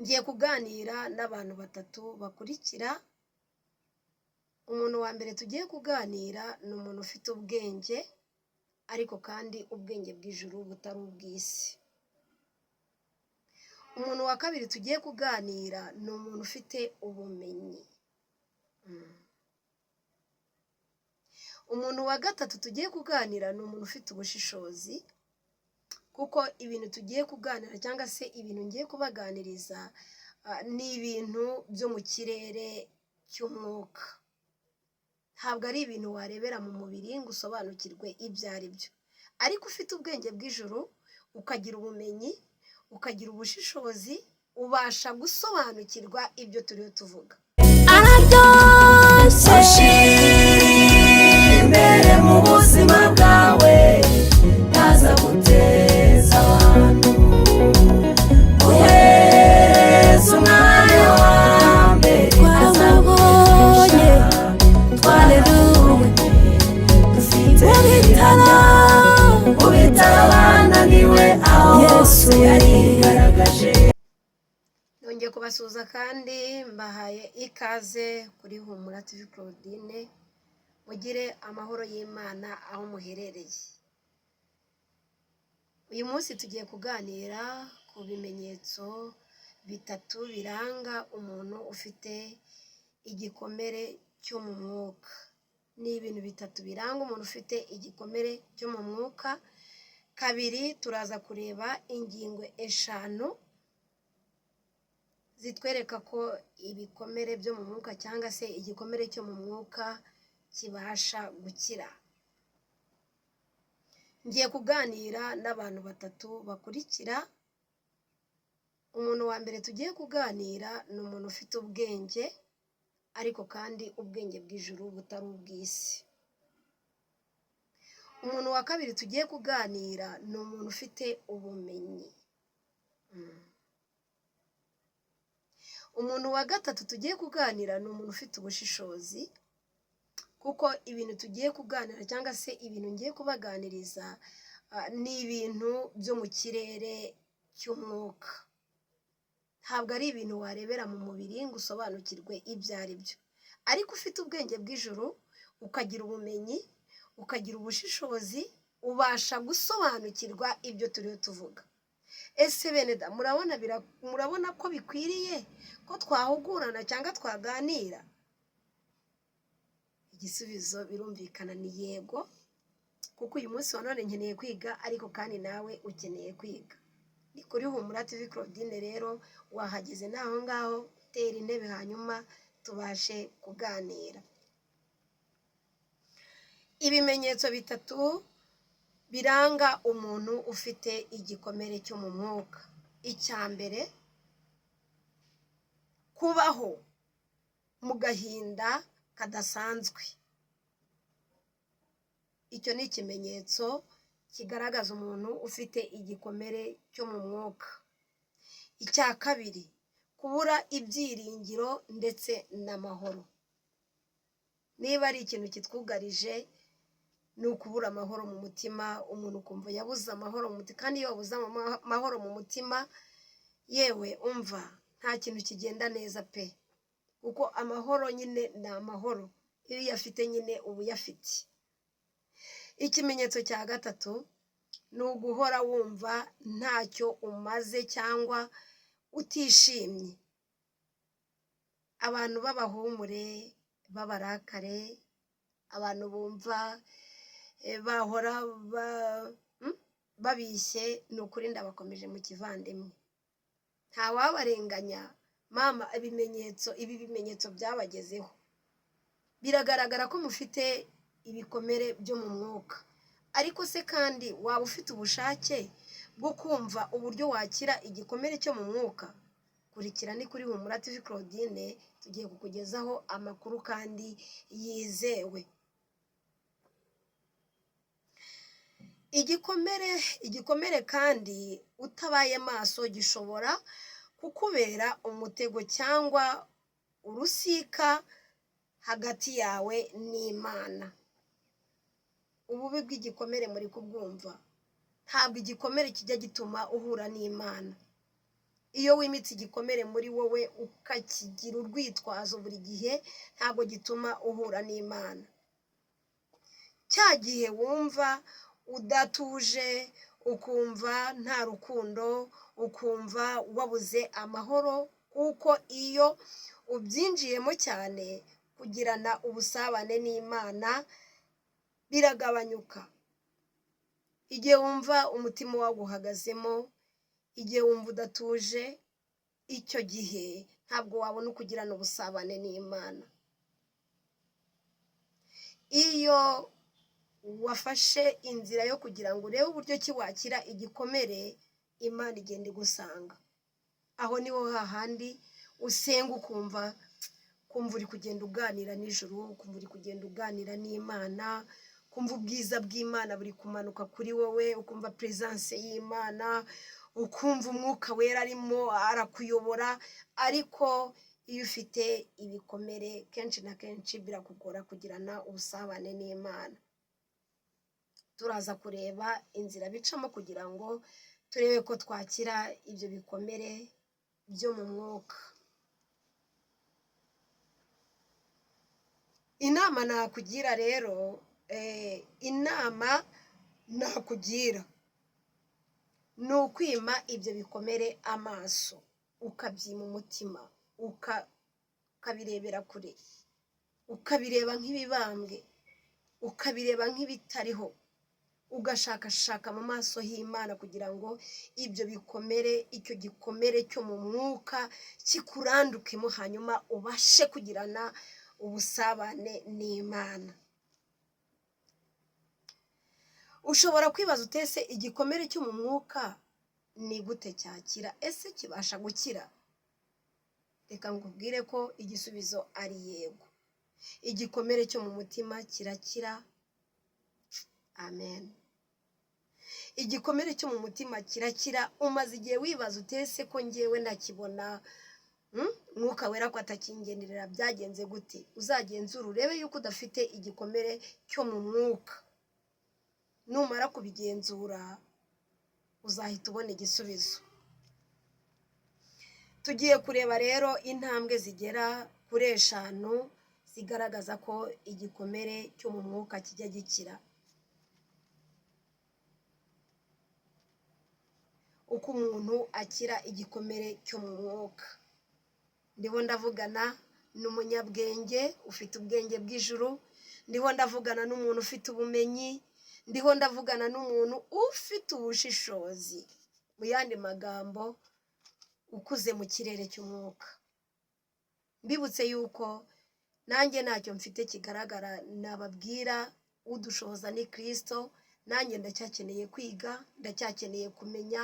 Ngiye kuganira n'abantu batatu bakurikira. Umuntu wa mbere tugiye kuganira ni umuntu ufite ubwenge, ariko kandi ubwenge bw'ijuru butari ubw'isi. Umuntu wa kabiri tugiye kuganira ni umuntu ufite ubumenyi. Umuntu wa gatatu tugiye kuganira ni umuntu ufite ubushishozi, kuko ibintu tugiye kuganira cyangwa se ibintu ngiye kubaganiriza ni ibintu byo mu kirere cy'umwuka. Ntabwo ari ibintu warebera mu mubiri ngo usobanukirwe ibyo ari byo, ariko ufite ubwenge bw'ijuru ukagira ubumenyi ukagira ubushishozi ubasha gusobanukirwa ibyo turiho tuvuga. Arabyose imbere mu buzima bwawe ntaza guteza abantu guheza umwanya wa mbere twabonye twarabonye dufite ubitara bananiwe aho Yesu yarigaragaje. Nongeye kubasuhuza kandi mbahaye ikaze kuri Humura TV Claudine. Mugire amahoro y'Imana aho muherereye. Uyu munsi tugiye kuganira ku bimenyetso bitatu biranga umuntu ufite igikomere cyo mu mwuka. Ni ibintu bitatu biranga umuntu ufite igikomere cyo mu mwuka. Kabiri, turaza kureba ingingo eshanu zitwereka ko ibikomere byo mu mwuka cyangwa se igikomere cyo mu mwuka kibasha gukira. Ngiye kuganira n'abantu batatu bakurikira. Umuntu wa mbere tugiye kuganira ni umuntu ufite ubwenge, ariko kandi ubwenge bw'ijuru butari ubw'isi. Umuntu wa kabiri tugiye kuganira ni umuntu ufite ubumenyi. Umuntu wa gatatu tugiye kuganira ni umuntu ufite ubushishozi, kuko ibintu tugiye kuganira cyangwa se ibintu ngiye kubaganiriza ni ibintu byo mu kirere cy'umwuka. Ntabwo ari ibintu warebera mu mubiri ngo usobanukirwe ibyo ari byo, ariko ufite ubwenge bw'ijuru ukagira ubumenyi ukagira ubushishozi ubasha gusobanukirwa ibyo turiho tuvuga. Ese bene da, murabona ko bikwiriye ko twahugurana cyangwa twaganira? Igisubizo birumvikana ni yego, kuko uyu munsi wa none nkeneye kwiga, ariko kandi nawe ukeneye kwiga. Ni kuri Humura TV Claudine rero, wahageze naho ngaho tera intebe hanyuma tubashe kuganira. Ibimenyetso bitatu biranga umuntu ufite igikomere cyo mu mwuka. Icya mbere, kubaho mu gahinda kadasanzwe. Icyo ni ikimenyetso kigaragaza umuntu ufite igikomere cyo mu mwuka. Icya kabiri, kubura ibyiringiro ndetse n'amahoro. Niba ari ikintu kitwugarije ni ukubura amahoro mu mutima, umuntu ukumva yabuze amahoro mu mutima, kandi iyo wabuze amahoro mu mutima, yewe umva nta kintu kigenda neza pe, kuko amahoro nyine ni amahoro, iyo uyafite nyine uba uyafite. Ikimenyetso cya gatatu ni uguhora wumva ntacyo umaze cyangwa utishimye. Abantu b'abahumure, b'abarakare, abantu bumva bahora babishye, ni ukuri ndabakomeje mu kivandimwe. Ntawabarenganya mama, ibi bimenyetso byabagezeho. Biragaragara ko mufite ibikomere byo mu mwuka, ariko se kandi waba ufite ubushake bwo kumva uburyo wakira igikomere cyo mu mwuka? Kurikira ni kuri Humura TV Claudine, tugiye kukugezaho amakuru kandi yizewe. Igikomere kandi utabaye maso gishobora kukubera umutego cyangwa urusika hagati yawe n'Imana. Ububi bw'igikomere muri kubwumva. Ntabwo igikomere kijya gituma uhura n'Imana. iyo wimitse igikomere muri wowe ukakigira urwitwazo buri gihe ntabwo gituma uhura n'Imana. Cya gihe wumva udatuje, ukumva nta rukundo, ukumva wabuze amahoro, kuko iyo ubyinjiyemo cyane kugirana ubusabane n'Imana biragabanyuka. Igihe wumva umutima waguhagazemo, igihe wumva udatuje, icyo gihe ntabwo wabona uko ugirana ubusabane n'Imana. Iyo wafashe inzira yo kugira ngo urebe uburyo ki wakira igikomere, Imana igenda igusanga. Aho niho hahandi usenga ukumva uri kugenda uganira n'ijuru, ukumva uri kugenda uganira n'Imana, ukumva ubwiza bw'Imana buri kumanuka kuri wowe, ukumva presence y'Imana, ukumva umwuka wera arimo arakuyobora. Ariko iyo ufite ibikomere kenshi na kenshi birakugora kugirana ubusabane n'Imana. Turaza kureba inzira bicamo kugira ngo turebe ko twakira ibyo bikomere byo mu mwuka. Inama nakugira rero, inama nakugira ni ukwima ibyo bikomere amaso, ukabyima umutima, ukabirebera kure, ukabireba nk'ibibambwe, ukabireba nk'ibitariho, ugashakashaka mu maso y'Imana kugira ngo ibyo bikomere, icyo gikomere cyo mu mwuka kikurandukemo, hanyuma ubashe kugirana ubusabane n'Imana. Ushobora kwibaza utese igikomere cyo mu mwuka ni gute cyakira? Ese kibasha gukira? Reka nkubwire ko igisubizo ari yego. Igikomere cyo mu mutima kirakira. Amen. Igikomere cyo mu mutima kirakira. Umaze igihe wibaza utese ko ngewe ndakibona, Mwuka wera ko atakingenderera, byagenze gute? Uzagenzura urebe yuko udafite igikomere cyo mu mwuka. Numara kubigenzura uzahita ubona igisubizo. Tugiye kureba rero intambwe zigera kuri 5 zigaragaza ko igikomere cyo mu mwuka kijya gikira. Uko umuntu akira igikomere cyo mu mwuka. Ndiho ndavugana n'umunyabwenge ufite ubwenge bw'ijuru, ndiho ndavugana n'umuntu ufite ubumenyi, ndiho ndavugana n'umuntu ufite ubushishozi, mu yandi magambo ukuze mu kirere cy'umwuka. Mbibutse yuko nanjye ntacyo mfite kigaragara nababwira, udushoboza ni Kristo. Nanjye ndacyakeneye kwiga, ndacyakeneye kumenya,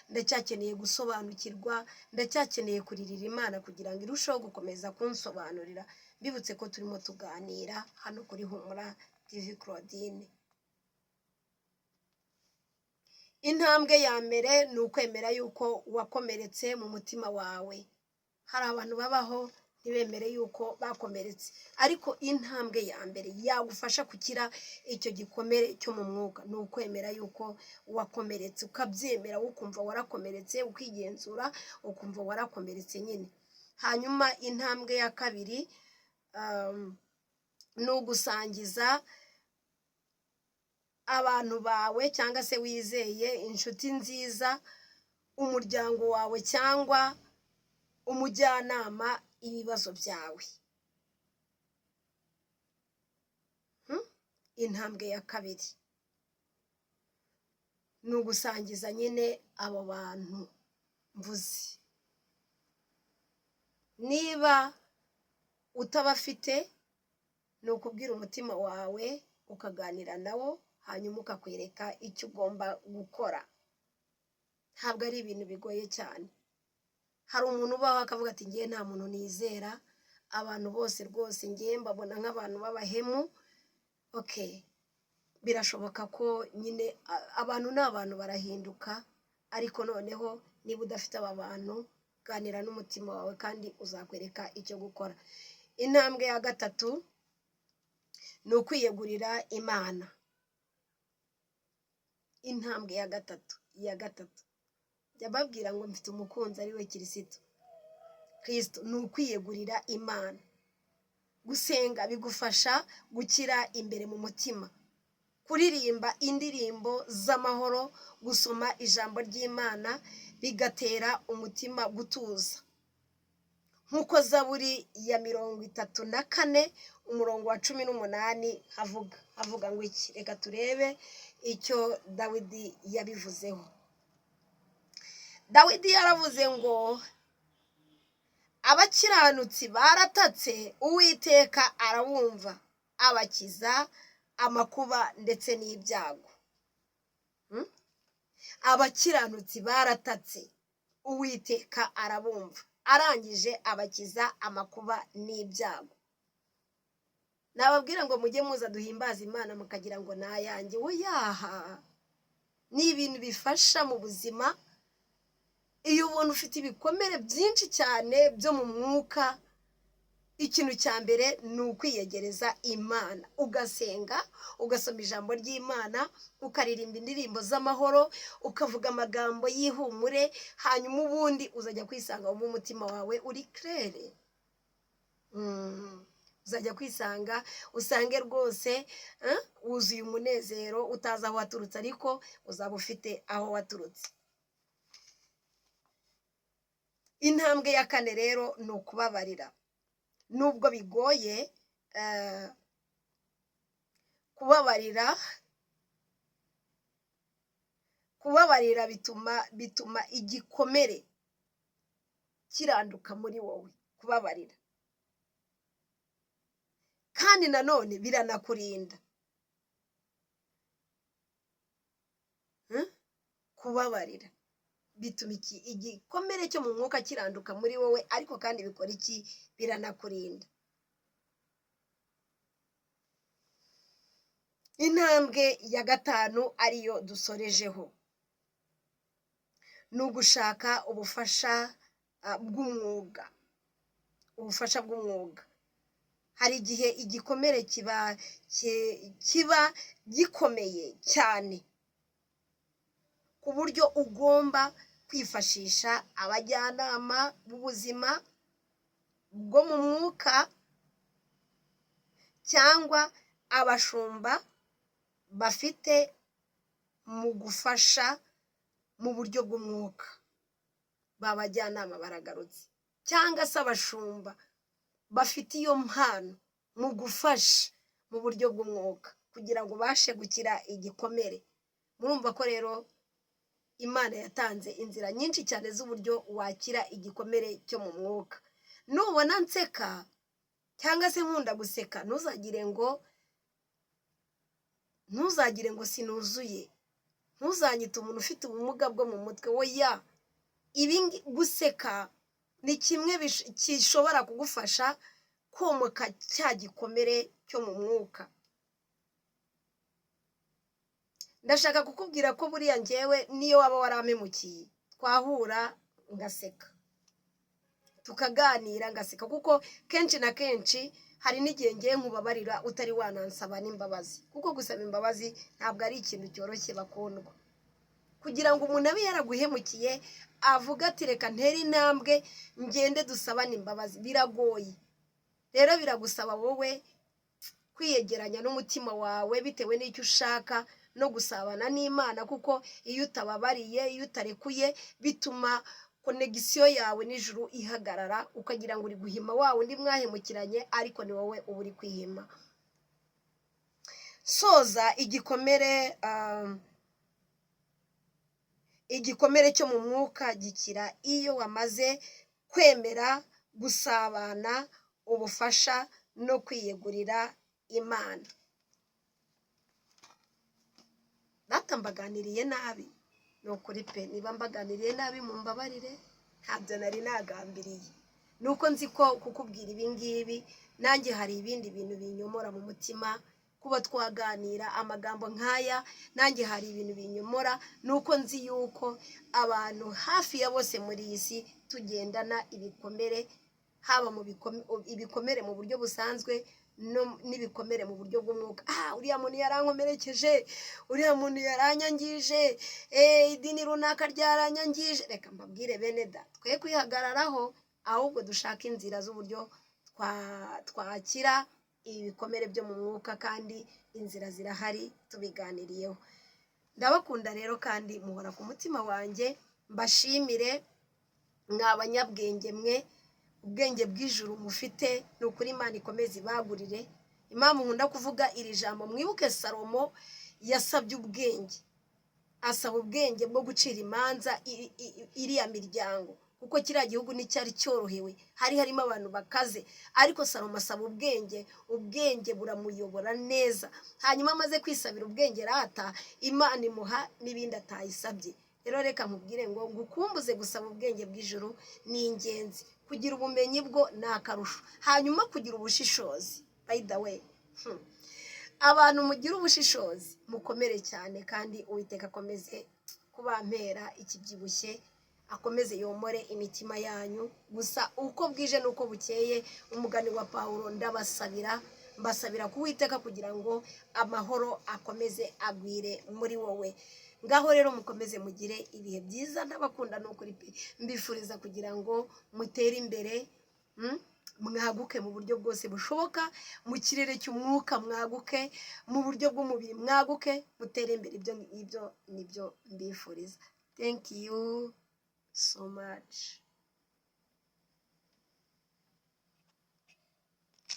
ndacyakeneye gusobanukirwa, ndacyakeneye kuririra Imana kugira ngo irusheho gukomeza kunsobanurira. Mbibutse ko turimo tuganira hano kuri Humura TV Claudine. Intambwe ya mbere ni ukwemera yuko wakomeretse mu mutima wawe. Hari abantu babaho ntibemere yuko bakomeretse, ariko intambwe ya mbere yagufasha gukira icyo gikomere cyo mu mwuka ni ukwemera yuko wakomeretse, ukabyemera, ukumva warakomeretse, ukigenzura ukumva warakomeretse nyine. Hanyuma intambwe ya kabiri ni ugusangiza abantu bawe cyangwa se wizeye, inshuti nziza, umuryango wawe cyangwa umujyanama ibibazo byawe. Intambwe ya kabiri ni ugusangiza nyine abo bantu mvuze. Niba utabafite ni ukubwira umutima wawe, ukaganira nawo, hanyuma ukakwereka icyo ugomba gukora. Ntabwo ari ibintu bigoye cyane. Hari umuntu ubaho akavuga ati ngiye nta muntu nizera, abantu bose rwose ngiye mbabona nk'abantu b'abahemu. Okay, birashoboka ko nyine abantu ni abantu barahinduka, ariko noneho niba udafite aba bantu, ganira n'umutima wawe kandi uzakwereka icyo gukora. Intambwe ya gatatu ni ukwiyegurira Imana. Intambwe ya gatatu jya babwira ngo mfite umukunzi ari we Kristo ni ukwiyegurira Imana. Gusenga bigufasha gukira imbere mu mutima, kuririmba indirimbo z'amahoro, gusoma ijambo ry'Imana bigatera umutima gutuza, nk'uko Zaburi ya 34 umurongo wa 18 havuga ngo iki. Reka turebe icyo Dawidi yabivuzeho. Dawidi yaravuze ngo abakiranutsi baratatse, Uwiteka arabumva, abakiza amakuba ndetse n'ibyago. Abakiranutsi baratatse, Uwiteka arabumva, arangije abakiza amakuba n'ibyago. Nababwira ngo mujye muza duhimbaza Imana mukagira ngo nayanjye. Oyaha, ni ibintu bifasha mu buzima. Iyo ubona ufite ibikomere byinshi cyane byo mu mwuka, ikintu cya mbere ni ukwiyegereza Imana, ugasenga, ugasoma ijambo ry'Imana, ukaririmba indirimbo z'amahoro, ukavuga amagambo y'ihumure, hanyuma ubundi uzajya kwisanga mu mutima wawe uri claire. Uzajya kwisanga usange rwose wuzuye umunezero, utazi aho waturutse ariko uzaba ufite aho waturutse. Intambwe ya 4 rero ni ukubabarira. Nubwo bigoye, kubabarira bituma igikomere kiranduka muri wowe. Kubabarira kandi nanone biranakurinda. Kubabarira bituma igikomere cyo mu mwuka kiranduka muri wowe, ariko kandi bikora iki? Biranakurinda. Intambwe ya 5 ariyo dusorejeho ni ugushaka ubufasha bw'umwuga. Ubufasha bw'umwuga. Hari igihe igikomere kiba gikomeye cyane ku buryo ugomba kwifashisha abajyanama b'ubuzima bwo mu mwuka cyangwa abashumba bafite mu gufasha mu buryo bw'umwuka. Babajyanama baragarutse, cyangwa se abashumba bafite iyo mpano mu gufasha mu buryo bw'umwuka kugira ngo bashe gukira igikomere. Murumva ko rero Imana yatanze inzira nyinshi cyane z'uburyo wakira igikomere cyo mu mwuka. Nubona nseka cyangwa se nkunda guseka, ntuzagire ngo sinuzuye, ntuzanyite umuntu ufite ubumuga bwo mu mutwe. Oya, ibi guseka ni kimwe gishobora kugufasha komoka cya gikomere cyo mu mwuka. Ndashaka kukubwira ko buriya njyewe niyo waba warampemukiye, twahura ngaseka, tukaganira ngaseka, kuko kenshi na kenshi hari n'igihe ngiye nkubabarira utari wanansaba n'imbabazi, kuko gusaba imbabazi ntabwo ari ikintu cyoroshye bakundwa. Kugira ngo umuntu abe yaraguhemukiye avuga ati reka ntere intambwe ngende dusabane imbabazi, biragoye. Rero biragusaba wowe kwiyegeranya n'umutima wawe bitewe n'icyo ushaka, no gusabana n'Imana, kuko iyo utababariye, iyo utarekuye, bituma konegisiyo yawe n'ijuru ihagarara, ukagira ngo uri guhima wawe undi mwahemukiranye, ariko ni wowe uba uri kwihima. Soza igikomere cyo mu mwuka gikira iyo wamaze kwemera gusabana, ubufasha no kwiyegurira Imana. Data, mbaganiriye nabi, ni ukuri pe, niba mbaganiriye nabi mumbabarire, ntabyo nari nagambiriye. Nuko nzi ko kukubwira ibi ngibi nanjye hari ibindi bintu binyomora mu mutima, kuba twaganira amagambo nk'aya nanjye hari ibintu binyomora. Nuko nzi yuko abantu hafi ya bose muri iyi si tugendana ibikomere, haba mu ibikomere mu buryo busanzwe n'ibikomere mu buryo bw'umwuka. Uriya muntu yarankomerekeje, uriya muntu yaranyangije, idini runaka ryaranyangije. Reka mbabwire bene da, twe kwihagararaho, ahubwo dushaka inzira z'uburyo twakira ibikomere byo mu mwuka, kandi inzira zirahari, tubiganiriyeho. Ndabakunda rero kandi muhora ku mutima wanjye. Mbashimire mw'abanyabwenge mwe, ubwenge bw'ijuru mufite, ni ukuri Imana ikomeze ibagurire. Impamvu nkunda kuvuga iri jambo, mwibuke Salomo yasabye ubwenge, asaba ubwenge bwo gucira imanza iriya miryango, kuko kiriya gihugu nticyari cyorohewe, hari harimo abantu bakaze, ariko Salomo asaba ubwenge, ubwenge buramuyobora neza. Hanyuma amaze kwisabira ubwenge rata, Imana imuha n'ibindi atayisabye. Rero reka nkubwire ngo ngukumbuze gusaba ubwenge bw'ijuru ni ingenzi. Kugira ubumenyi bwo ni akarusho, hanyuma kugira ubushishozi. By the way, abantu mugira ubushishozi mukomere cyane, kandi Uwiteka akomeze kubampera ikibyibushye, akomeze yomore imitima yanyu. Gusa uko bwije n'uko bukeye, umugani wa Pawulo mbasabira ku Uwiteka kugira ngo amahoro akomeze agwire muri wowe. Ngaho rero mukomeze mugire ibihe byiza, ndabakunda n'ukuri pe. Mbifuriza kugira ngo mutere imbere, mwaguke mu buryo bwose bushoboka, mu kirere cy'umwuka mwaguke, mu buryo bw'umubiri mwaguke, mutere imbere. Ibyo nibyo mbifuriza. Thank you so much.